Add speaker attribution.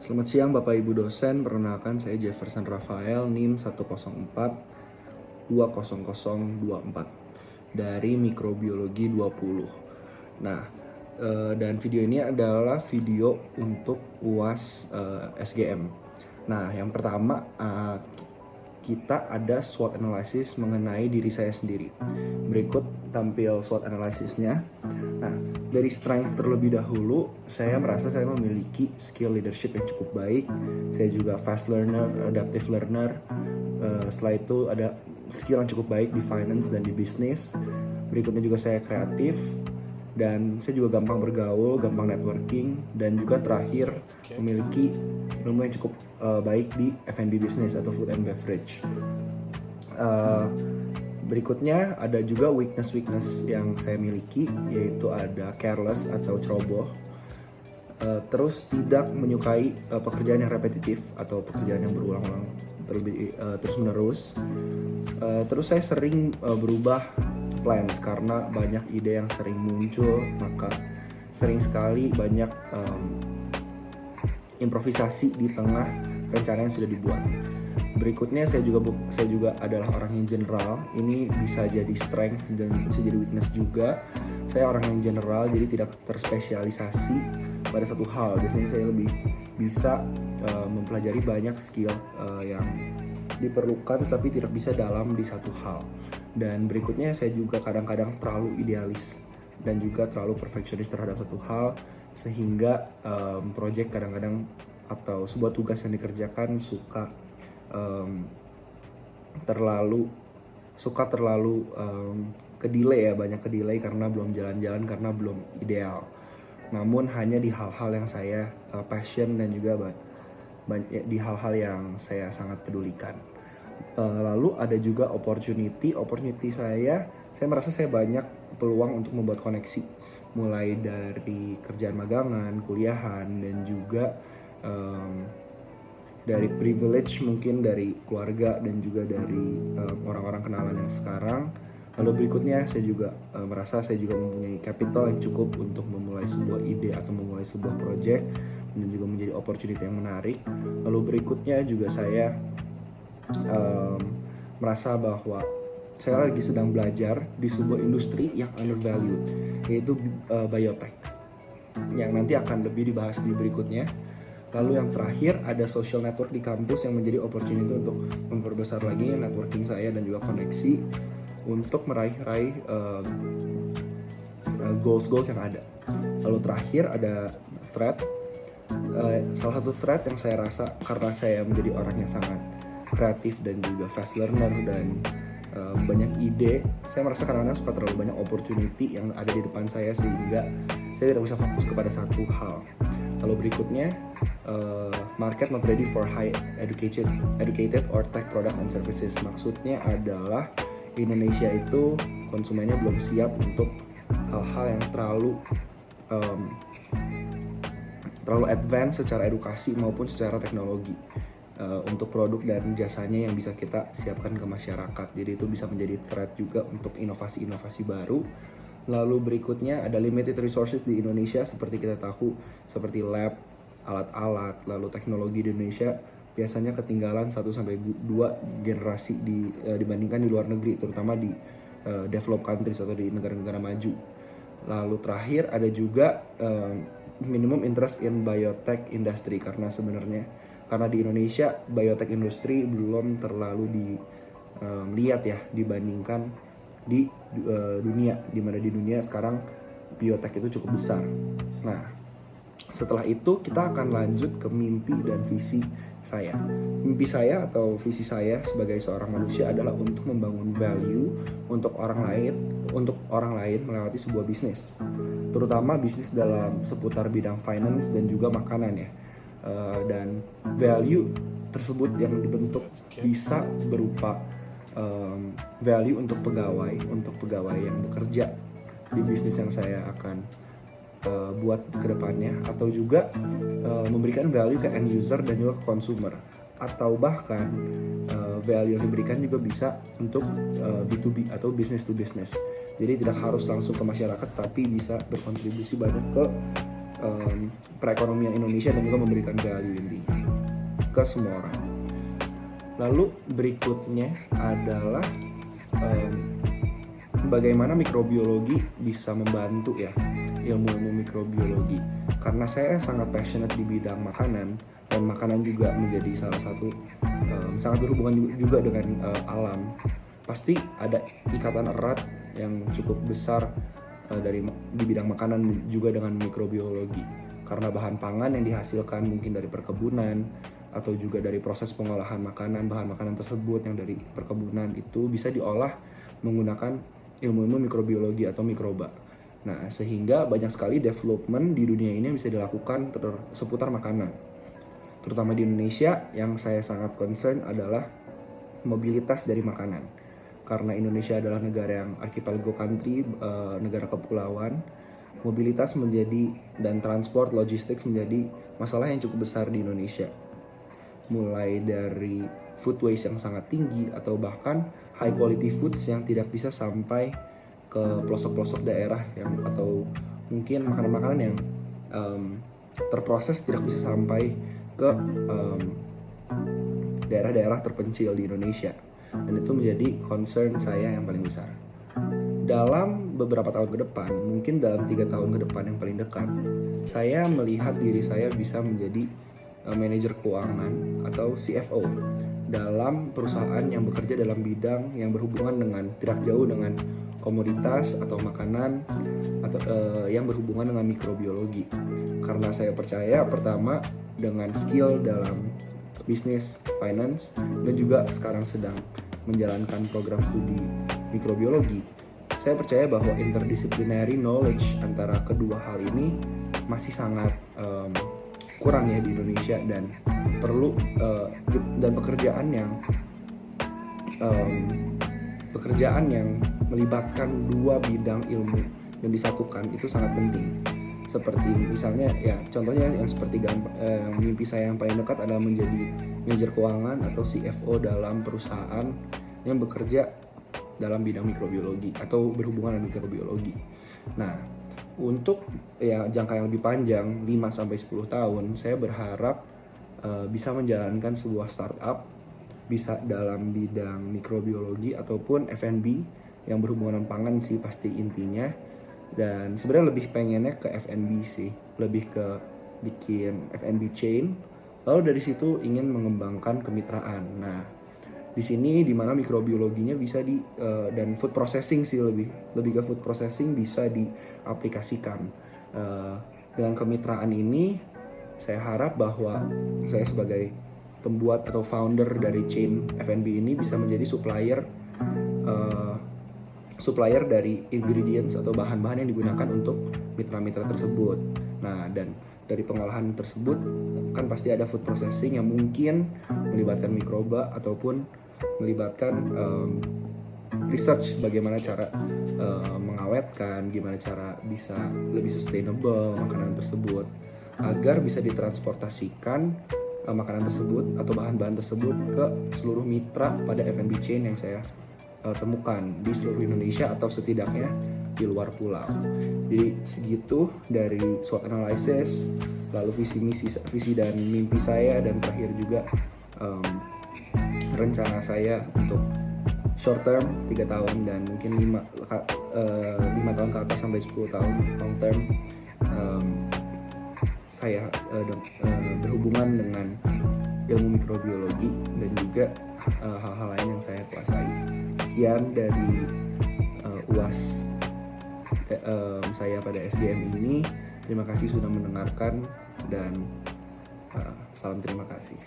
Speaker 1: Selamat siang Bapak Ibu dosen, perkenalkan saya Jefferson Rafael, NIM 104-20024 dari Mikrobiologi 20. Nah, dan video ini adalah video untuk UAS SGM. Nah, yang pertama kita ada SWOT analysis mengenai diri saya sendiri. Berikut tampil SWOT analysisnya. Nah, dari strength terlebih dahulu, saya merasa saya memiliki skill leadership yang cukup baik. Saya juga fast learner, adaptive learner. Setelah itu ada skill yang cukup baik di finance dan di bisnis. Berikutnya juga saya kreatif. Dan saya juga gampang bergaul, gampang networking, dan juga terakhir memiliki ilmu yang cukup baik di F&B business atau food and beverage. Berikutnya ada juga weakness yang saya miliki, yaitu ada careless atau ceroboh, terus tidak menyukai pekerjaan yang repetitif atau pekerjaan yang berulang-ulang terus menerus. Terus saya sering berubah plans karena banyak ide yang sering muncul, maka sering sekali banyak improvisasi di tengah rencana yang sudah dibuat. Berikutnya saya juga adalah orang yang general. Ini bisa jadi strength dan bisa jadi weakness juga. Saya orang yang general, jadi tidak terspesialisasi pada satu hal. Biasanya saya lebih bisa mempelajari banyak skill yang diperlukan, tapi tidak bisa dalam di satu hal. Dan berikutnya saya juga kadang-kadang terlalu idealis dan juga terlalu perfeksionis terhadap satu hal, sehingga project kadang-kadang atau sebuah tugas yang dikerjakan suka terlalu kedelay ya, banyak kedelay karena belum jalan-jalan, karena belum ideal. Namun hanya di hal-hal yang saya passion dan juga di hal-hal yang saya sangat pedulikan. Lalu ada juga opportunity saya merasa saya banyak peluang untuk membuat koneksi, mulai dari kerjaan magangan, kuliahan, dan juga dari privilege mungkin dari keluarga dan juga dari orang-orang kenalan yang sekarang. Lalu berikutnya saya juga merasa saya juga mempunyai capital yang cukup untuk memulai sebuah ide atau memulai sebuah project dan juga menjadi opportunity yang menarik. Lalu berikutnya juga saya merasa bahwa saya lagi sedang belajar di sebuah industri yang undervalued, yaitu biotech, yang nanti akan lebih dibahas di berikutnya. Lalu yang terakhir ada social network di kampus yang menjadi opportunity untuk memperbesar lagi networking saya dan juga koneksi untuk meraih goals yang ada. Lalu terakhir ada threat. Salah satu threat yang saya rasa karena saya menjadi orang yang sangat kreatif dan juga fast learner dan banyak ide, saya merasa kadang-kadang suka terlalu banyak opportunity yang ada di depan saya sehingga saya tidak bisa fokus kepada satu hal. Lalu berikutnya market not ready for high educated or tech products and services. Maksudnya adalah Indonesia itu konsumennya belum siap untuk hal-hal yang terlalu advance secara edukasi maupun secara teknologi untuk produk dan jasanya yang bisa kita siapkan ke masyarakat. Jadi itu bisa menjadi threat juga untuk inovasi-inovasi baru. Lalu berikutnya ada limited resources di Indonesia, seperti kita tahu, seperti lab, alat-alat, lalu teknologi di Indonesia biasanya ketinggalan 1-2 generasi dibandingkan di luar negeri, terutama di developed countries atau di negara-negara maju. Lalu terakhir ada juga minimum interest in biotech industry, karena di Indonesia biotech industry belum terlalu dilihat ya dibandingkan di dunia, dimana di dunia sekarang biotech itu cukup besar. Nah, setelah itu kita akan lanjut ke mimpi dan visi saya. Mimpi saya atau visi saya sebagai seorang manusia adalah untuk membangun value untuk orang lain melewati sebuah bisnis, terutama bisnis dalam seputar bidang finance dan juga makanan ya. Dan value tersebut yang dibentuk bisa berupa value untuk pegawai yang bekerja di bisnis yang saya akan buat ke depannya, atau juga memberikan value ke end user dan juga ke consumer, atau bahkan value yang diberikan juga bisa untuk B2B atau business to business. Jadi tidak harus langsung ke masyarakat, tapi bisa berkontribusi banyak ke perekonomian Indonesia dan juga memberikan value intinya ke semua orang. Lalu berikutnya adalah bagaimana mikrobiologi bisa membantu ya, ilmu-ilmu mikrobiologi. Karena saya sangat passionate di bidang makanan, dan makanan juga menjadi salah satu sangat berhubungan juga dengan alam. Pasti ada ikatan erat yang cukup besar di bidang makanan juga dengan mikrobiologi. Karena bahan pangan yang dihasilkan mungkin dari perkebunan atau juga dari proses pengolahan makanan, bahan makanan tersebut yang dari perkebunan itu bisa diolah menggunakan ilmu-ilmu mikrobiologi atau mikroba. Nah, sehingga banyak sekali development di dunia ini yang bisa dilakukan seputar makanan. Terutama di Indonesia, yang saya sangat concern adalah mobilitas dari makanan. Karena Indonesia adalah negara yang archipelago country, negara kepulauan, mobilitas dan transport, logistik menjadi masalah yang cukup besar di Indonesia. Mulai dari food waste yang sangat tinggi atau bahkan high quality foods yang tidak bisa sampai ke pelosok-pelosok daerah atau mungkin makanan-makanan yang terproses tidak bisa sampai ke daerah-daerah terpencil di Indonesia. Dan itu menjadi concern saya yang paling besar. Dalam beberapa tahun ke depan, mungkin dalam 3 tahun ke depan yang paling dekat, saya melihat diri saya bisa menjadi manajer keuangan atau CFO dalam perusahaan yang bekerja dalam bidang yang berhubungan dengan tidak jauh dengan komoditas atau makanan atau yang berhubungan dengan mikrobiologi. Karena saya percaya pertama dengan skill dalam bisnis, finance, dan juga sekarang sedang menjalankan program studi mikrobiologi, saya percaya bahwa interdisciplinary knowledge antara kedua hal ini masih sangat kurang ya di Indonesia, dan perlu dan pekerjaan yang melibatkan dua bidang ilmu dan disatukan itu sangat penting. Seperti misalnya ya contohnya yang seperti mimpi saya yang paling dekat adalah menjadi manajer keuangan atau CFO dalam perusahaan yang bekerja dalam bidang mikrobiologi atau berhubungan dengan mikrobiologi. Nah, untuk ya jangka yang lebih panjang 5-10 tahun, saya berharap bisa menjalankan sebuah startup, bisa dalam bidang mikrobiologi ataupun F&B yang berhubungan dengan pangan sih pasti intinya. Dan sebenarnya lebih pengennya ke F&B sih, lebih ke bikin F&B chain, lalu dari situ ingin mengembangkan kemitraan. Nah, di sini dimana mikrobiologinya bisa dan food processing sih, lebih ke food processing bisa diaplikasikan. Dengan kemitraan ini saya harap bahwa saya sebagai pembuat atau founder dari chain F&B ini bisa menjadi supplier dari ingredients atau bahan-bahan yang digunakan untuk mitra-mitra tersebut. Nah, dan dari pengolahan tersebut kan pasti ada food processing yang mungkin melibatkan mikroba ataupun melibatkan research bagaimana cara mengawetkan, gimana cara bisa lebih sustainable makanan tersebut agar bisa ditransportasikan makanan tersebut atau bahan-bahan tersebut ke seluruh mitra pada F&B chain yang saya temukan di seluruh Indonesia atau setidaknya di luar pulau. Jadi segitu dari SWOT analysis, lalu visi dan mimpi saya, dan terakhir juga rencana saya untuk short term 3 tahun dan mungkin 5 tahun ke atas sampai 10 tahun long term. Saya berhubungan dengan ilmu mikrobiologi dan juga hal-hal lain yang saya kuasai. Sekian dari UAS saya pada SDM ini. Terima kasih sudah mendengarkan dan salam terima kasih.